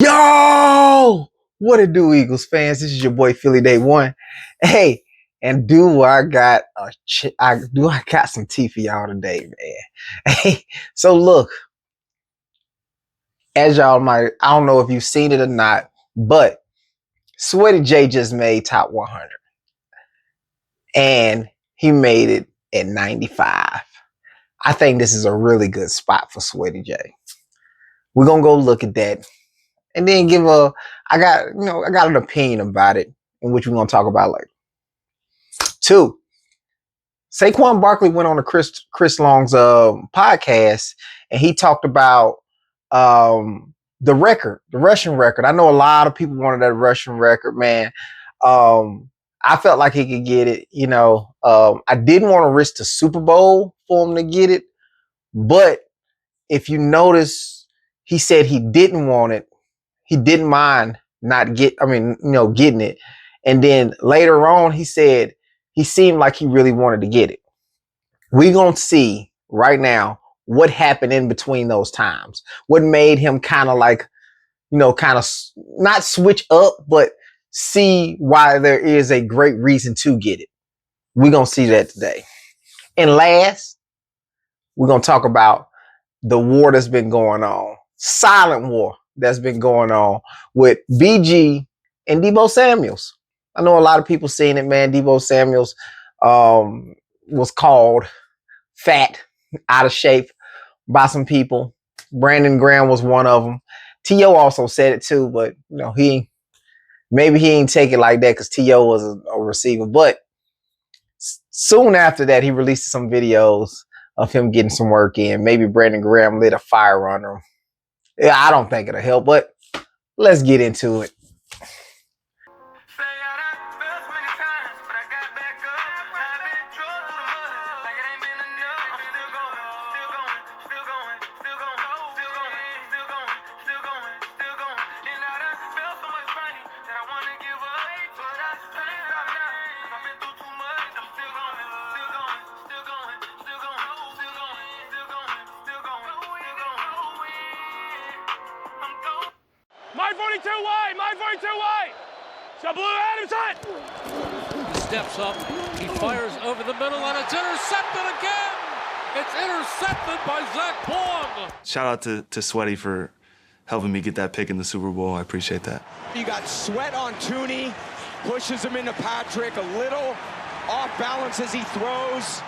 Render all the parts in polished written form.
Yo, what it do, Eagles fans? This is your boy Philly Day One. Hey, and I got some tea for y'all today, man. Hey, so look, as y'all might, I don't know if you've seen it or not, but Sweaty J just made top 100, and he made it at 95. I think this is a really good spot for Sweaty J. We're gonna go look at that. And then I got an opinion about it, in which we're gonna talk about later. 2, Saquon Barkley went on to Chris Long's podcast, and he talked about the rushing record. I know a lot of people wanted that rushing record, man. I felt like he could get it. I didn't want to risk the Super Bowl for him to get it, but if you notice, he said he didn't want it. He didn't mind getting it. And then later on, he said he seemed like he really wanted to get it. We're going to see right now what happened in between those times. What made him kind of not switch up, but see why there is a great reason to get it. We're going to see that today. And last, we're going to talk about the war that's been going on. Silent war that's been going on with BG and Deebo Samuels. I know a lot of people seen it, man. Deebo Samuels was called fat, out of shape by some people. Brandon Graham was one of them. T.O. also said it too, but he ain't take it like that because T.O. was a receiver. But soon after that, he released some videos of him getting some work in. Maybe Brandon Graham lit a fire under him. Yeah, I don't think it'll help, but let's get into it. My 42 wide, my 42 wide. So Blue Adams hot. He steps up, he fires over the middle, and it's intercepted again. It's intercepted by Zach Baun. Shout out to Sweaty for helping me get that pick in the Super Bowl. I appreciate that. You got Sweat on Tooney, pushes him into Patrick, a little off balance as he throws.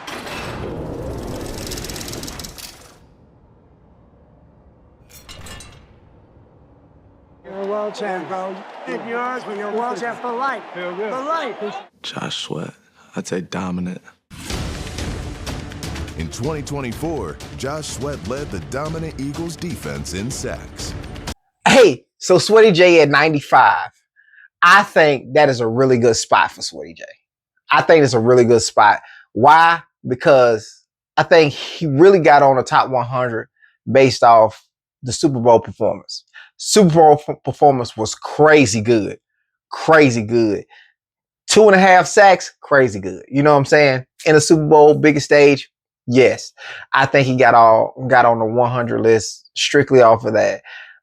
You're a world champ, bro. It's yours, but you're a world champ for life. For life. Josh Sweat, I'd say dominant. In 2024, Josh Sweat led the dominant Eagles defense in sacks. Hey, so Sweaty J at 95. I think that is a really good spot for Sweaty J. I think it's a really good spot. Why? Because I think he really got on the top 100 based off the Super Bowl performance. Super Bowl performance was crazy good. Crazy good. 2.5 sacks, crazy good. You know what I'm saying? In the Super Bowl, biggest stage, yes. I think he got on the 100 list strictly off of that.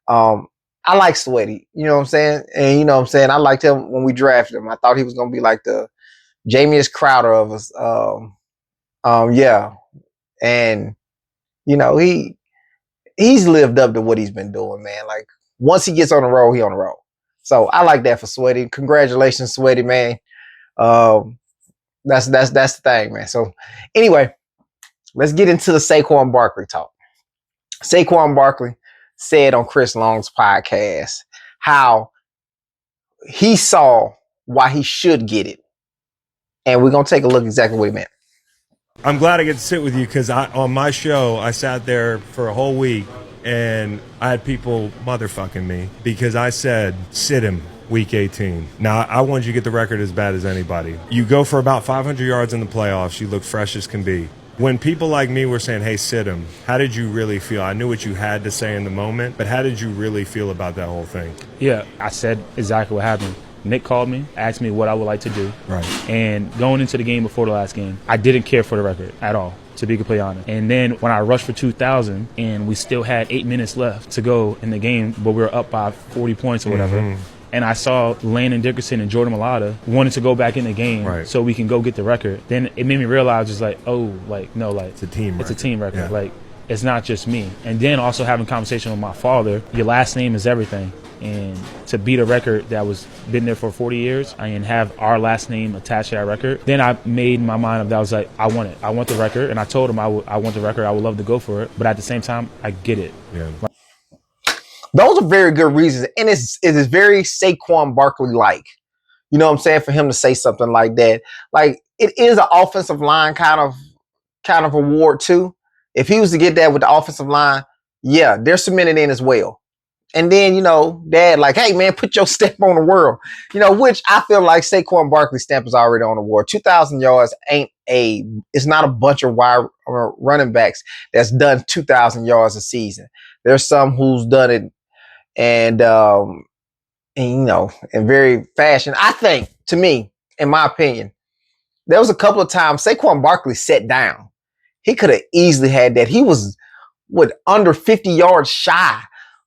I like Sweaty. You know what I'm saying? And you know what I'm saying? I liked him when we drafted him. I thought he was going to be like the Jameis Crowder of us. Yeah. And, he's lived up to what he's been doing, man. Like, once he gets on the road, he on the road. So I like that for Sweaty. Congratulations, Sweaty, man. That's the thing, man. So anyway, let's get into the Saquon Barkley talk. Saquon Barkley said on Chris Long's podcast how he saw why he should get it. And we're going to take a look exactly what he meant. I'm glad I get to sit with you because on my show, I sat there for a whole week and I had people motherfucking me because I said, sit him week 18. Now, I wanted you to get the record as bad as anybody. You go for about 500 yards in the playoffs. You look fresh as can be. When people like me were saying, hey, sit him, how did you really feel? I knew what you had to say in the moment, but how did you really feel about that whole thing? Yeah, I said exactly what happened. Nick called me, asked me what I would like to do. Right. And going into the game before the last game, I didn't care for the record at all. to be completely honest. And then when I rushed for 2,000 and we still had 8 minutes left to go in the game, but we were up by 40 points or whatever, and I saw Landon Dickerson and Jordan Mailata wanted to go back in the game so we can go get the record, then it made me realize it's like, oh, like, no, like, it's a team record. It's a team record. Yeah. Like, it's not just me. And then also having a conversation with my father, your last name is everything. And to beat a record that was been there for 40 years and have our last name attached to that record, then I made my mind up that I was like, I want it. I want the record. And I told him I want the record. I would love to go for it. But at the same time, I get it. Yeah. Those are very good reasons. And it is very Saquon Barkley-like. You know what I'm saying? For him to say something like that. Like, it is an offensive line kind of award too. If he was to get that with the offensive line, yeah, they're cemented in as well. And then, you know, Dad, like, hey, man, put your stamp on the world. You know, which I feel like Saquon Barkley's stamp is already on the world. 2,000 yards it's not a bunch of wide running backs that's done 2,000 yards a season. There's some who's done it and you know, in very fashion. I think, to me, in my opinion, there was a couple of times Saquon Barkley sat down. He could have easily had that. He was under 50 yards shy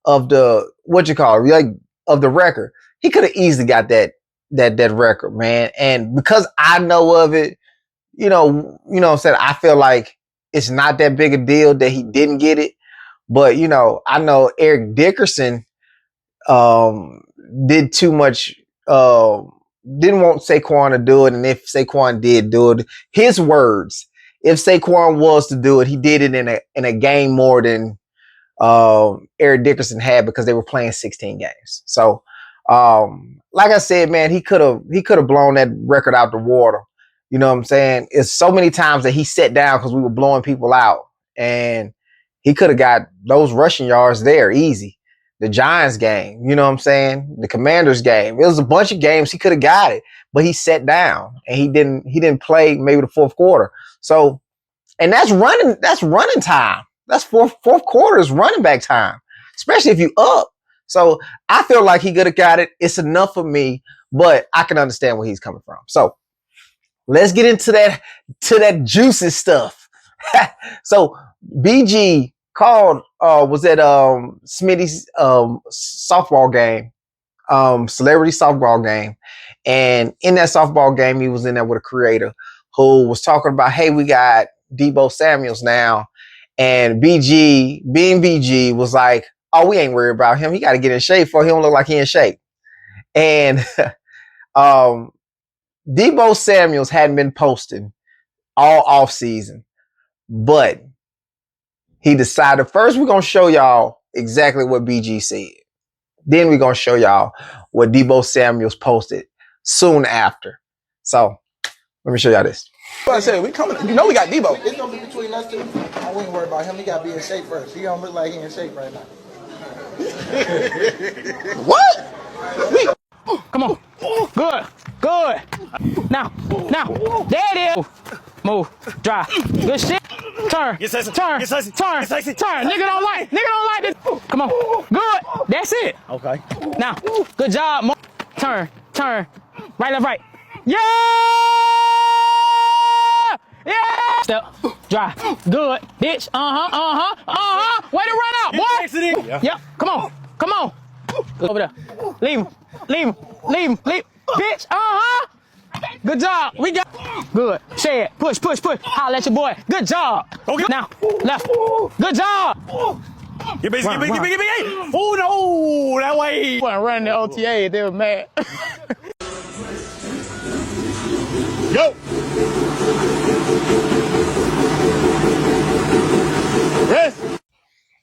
of the of the record. He could have easily got that record, man. And because I know of it, you know what I'm saying, I feel like it's not that big a deal that he didn't get it. But you know, I know Eric Dickerson did too much, didn't want Saquon to do it, and if Saquon did do it, his words, if Saquon was to do it, he did it in a game more than Eric Dickerson had because they were playing 16 games. So, like I said, man, he could have blown that record out the water. You know what I'm saying? It's so many times that he sat down because we were blowing people out, and he could have got those rushing yards there easy. The Giants game, you know what I'm saying? The Commanders game. It was a bunch of games he could have got it, but he sat down and he didn't play maybe the fourth quarter. So, and that's running time. That's fourth quarter is running back time, especially if you up. So I feel like he could have got it. It's enough for me, but I can understand where he's coming from. So let's get into that juicy stuff. So BG called was at Smitty's softball game, celebrity softball game, and in that softball game he was in there with a creator who was talking about, hey, we got Deebo Samuels now, and BG was like, oh, we ain't worried about him, he got to get in shape for he don't look like he in shape. And Deebo Samuels hadn't been posting all off season, but he decided first we're going to show y'all exactly what BG said. Then we're going to show y'all what Deebo Samuels posted soon after. So let me show y'all this. What I said, we coming. You know we got Deebo. It's going to be between us two. I wouldn't worry about him. He got to be in shape first. He don't look like he in shape right now. What? Come on. Good. Now. There it is. Move. Drive. Good shit. Turn. Turn. Nigga don't like this. Come on. Good. That's it. Okay. Now. Good job. Turn. Right, left, right. Yeah! Step. Drive. Good. Bitch. Way to run out, boy. Yep. Come on. Over there. Leave him. Bitch. Good job. We got good. Say it. Push. Holla at your boy. Good job. Okay. Now, left. Good job. Get busy. Oh no, that way. He wasn't running the OTA. They were mad. Go. Rest.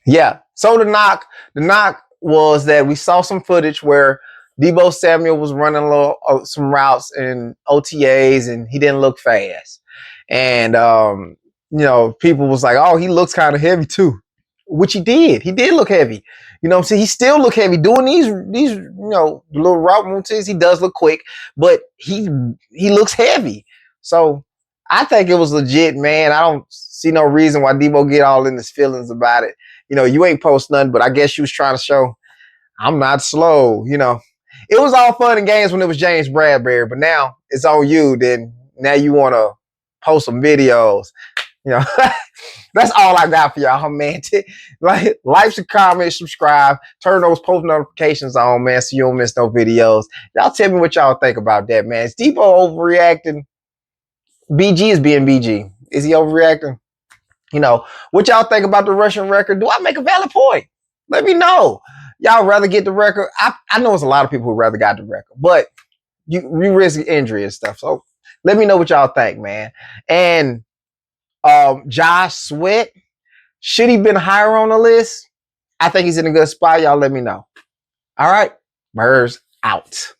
Yeah. So the knock was that we saw some footage where Deebo Samuel was running a little some routes in OTAs and he didn't look fast. And you know, people was like, oh, he looks kind of heavy too. Which he did. He did look heavy. You know what I'm saying? He still look heavy. Doing these you know, little route routines, he does look quick, but he looks heavy. So I think it was legit, man. I don't see no reason why Deebo get all in his feelings about it. You know, you ain't post nothing, but I guess you was trying to show I'm not slow, you know. It was all fun and games when it was James Bradbury, but now it's on you. Then now you want to post some videos. You know, that's all I got for y'all, man. Like, comment, subscribe, turn those post notifications on, man, so you don't miss no videos. Y'all tell me what y'all think about that, man. Is Deebo overreacting? BG is being BG. Is he overreacting? You know, what y'all think about the Russian record? Do I make a valid point? Let me know. Y'all rather get the record? I know it's a lot of people who rather got the record, but you risk injury and stuff. So let me know what y'all think, man. And Josh Sweat, should he been higher on the list? I think he's in a good spot. Y'all let me know. All right. Murs out.